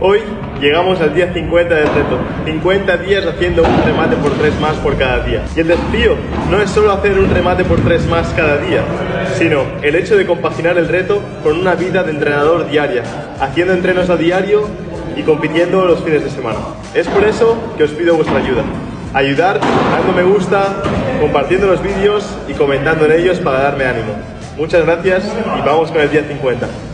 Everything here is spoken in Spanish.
Hoy llegamos al día 50 del reto, 50 días haciendo un remate por 3 más por cada día. Y el desafío no es solo hacer un remate por 3 más cada día, sino el hecho de compaginar el reto con una vida de entrenador diaria, haciendo entrenos a diario y compitiendo los fines de semana. Es por eso que os pido vuestra ayuda. Ayudar dando me gusta, compartiendo los vídeos y comentando en ellos para darme ánimo. Muchas gracias y vamos con el día 50.